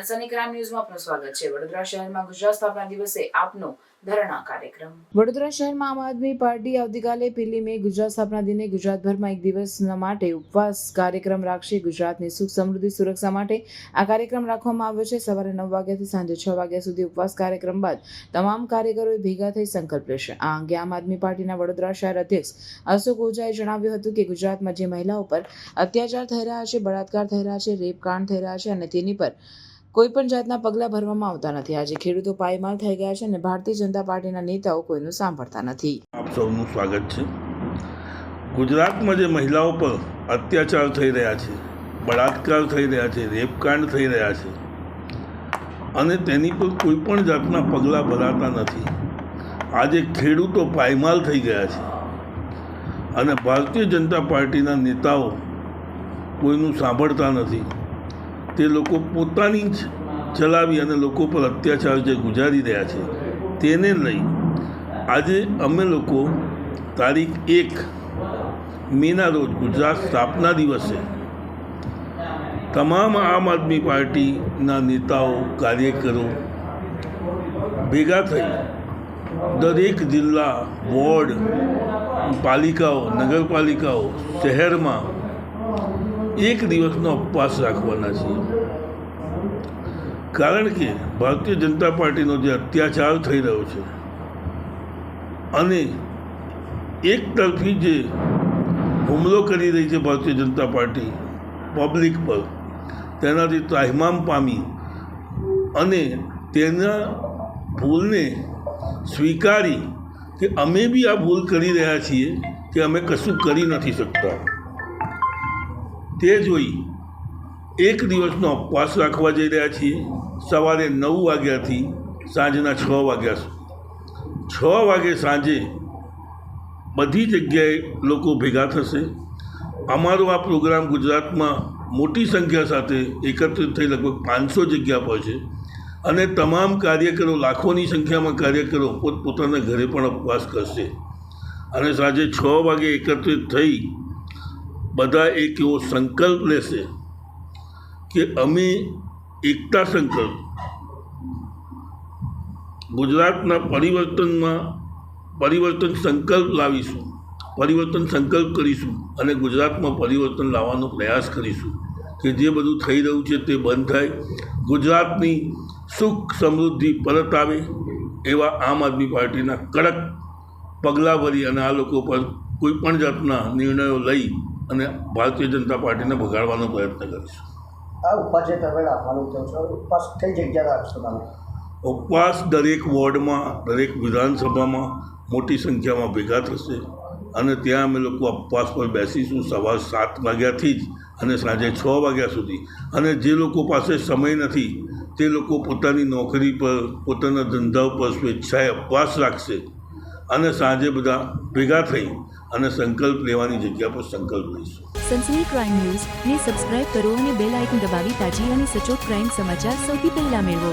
Sunny crime ન્યૂઝમાં આપનું સ્વાગત છે। વડોદરા શહેરમાં ગુજરાત સ્થાપના દિવસે આપનો ધરણા કાર્યક્રમ। વડોદરા શહેરમાં આમ આદમી પાર્ટી આવતીકાલે 1 મે ગુજરાત સ્થાપના દિને ગુજરાતભરમાં એક દિવસના માટે ઉપવાસ કાર્યક્રમ રાખશે। ગુજરાતની સુખ સમૃદ્ધિ સુરક્ષા માટે આ કાર્યક્રમ રાખવામાં આવ્યો છે। સવારે 9 વાગ્યાથી સાંજે 6 વાગ્યા સુધી ઉપવાસ કાર્યક્રમ બાદ તમામ કાર્યકરોએ ભેગા થઈ સંકલ્પ લેશે। આ અંગે આમ આદમી પાર્ટીના વડોદરા શહેર અધ્યક્ષ અશોક ઓઝાએ જણાવ્યું હતું કે ગુજરાતમાં જે મહિલાઓ પર અત્યાચાર થઈ રહ્યા છે, બળાત્કાર થઈ રહ્યા છે, રેપ કાંડ થઈ રહ્યા છે અને તેની પર કોઈ પણ જાતના પગલાં ભરવામાં આવતા નથી। આજે ખેડૂતો પાયમાલ થઈ ગયા છે અને ભારતીય જનતા પાર્ટીના નેતાઓ કોઈનું સાંભળતા નથી। આપ સૌનું સ્વાગત છે। ગુજરાતમાં જે મહિલાઓ પર અત્યાચાર થઈ રહ્યા છે, બળાત્કાર થઈ રહ્યા છે, રેપકાંડ થઈ રહ્યા છે અને તેની પર કોઈ પણ જાતના પગલાં ભરાતા નથી। આજે ખેડૂતો પાયમાલ થઈ ગયા છે અને ભારતીય જનતા પાર્ટીના નેતાઓ કોઈનું સાંભળતા નથી। તે લોકો પોતાની જ ચલાવી અને લોકો પર અત્યાચાર જે ગુજારી રહ્યા છે તેને લઈ આજે અમે લોકો તારીખ 1 મેના રોજ ગુજરાત સ્થાપના દિવસે તમામ આમ આદમી પાર્ટીના નેતાઓ, કાર્યકરો ભેગા થઈ દરેક જિલ્લા, વોર્ડ, પાલિકાઓ, નગરપાલિકાઓ, શહેરમાં એક દિવસનો ઉપવાસ રાખવાના છીએ। કારણ કે ભારતીય જનતા પાર્ટીનો જે અત્યાચાર થઈ રહ્યો છે અને એક તરફી જે હુમલો કરી રહી છે ભારતીય જનતા પાર્ટી પબ્લિક પર, તેનાથી ત્રાહિમામ પામી અને તેના ભૂલને સ્વીકારી કે અમે બી આ ભૂલ કરી રહ્યા છીએ કે અમે કશું કરી નથી શકતા, તે જોઈ એક દિવસનો ઉપવાસ રાખવા જઈ રહ્યા છીએ। સવારે 9 વાગ્યાથી સાંજના 6 વાગ્યા સુધી 6 વાગે સાંજે બધી જગ્યાએ લોકો ભેગા થશે। અમારો આ પ્રોગ્રામ ગુજરાતમાં મોટી સંખ્યા સાથે એકત્રિત થઈ લગભગ 500 જગ્યા પર છે અને તમામ કાર્યકરો, લાખોની સંખ્યામાં કાર્યકરો પોતપોતાના ઘરે પણ ઉપવાસ કરશે અને સાંજે 6 વાગે એકત્રિત થઈ બધા એક એવો સંકલ્પ લેશે કે અમે એકતા સંકલ્પ ગુજરાતના પરિવર્તન સંકલ્પ લાવીશું, પરિવર્તન સંકલ્પ કરીશું અને ગુજરાતમાં પરિવર્તન લાવવાનો પ્રયાસ કરીશું કે જે બધું થઈ રહ્યું છે તે બંધ થાય, ગુજરાતની સુખ સમૃદ્ધિ પરત આવે એવા આમ આદમી પાર્ટીના કડક પગલાં ભરી અને આ લોકો પર કોઈ પણ જાતના નિર્ણયો લઈ અને ભારતીય જનતા પાર્ટીને ભગાડવાનો પ્રયત્ન કરીશું। આ ઉપવાસ જે તમે રાખવાનું કહો છો, ઉપવાસ કઈ જગ્યાએ રાખશો તમે? ઉપવાસ દરેક વોર્ડમાં, દરેક વિધાનસભામાં મોટી સંખ્યામાં ભેગા થશે અને ત્યાં અમે લોકો ઉપવાસ પર બેસીશું સવાર 7 વાગ્યાથી જ અને સાંજે 6 વાગ્યા સુધી। અને જે લોકો પાસે સમય નથી તે લોકો પોતાની નોકરી પર, પોતાના ધંધા પર સ્વેચ્છાએ ઉપવાસ રાખશે અને સાંજે બધા ભેગા થઈ અને સંકલ્પ લેવાની જગ્યા પર સંકલ્પ લઈશું। સનસની ક્રાઇમ ન્યૂઝ ને સબસ્ક્રાઇબ કરો અને બેલ આઇકન દબાવી તાજી અને સચોટ ક્રાઇમ સમાચાર સૌથી પહેલા મેળવો।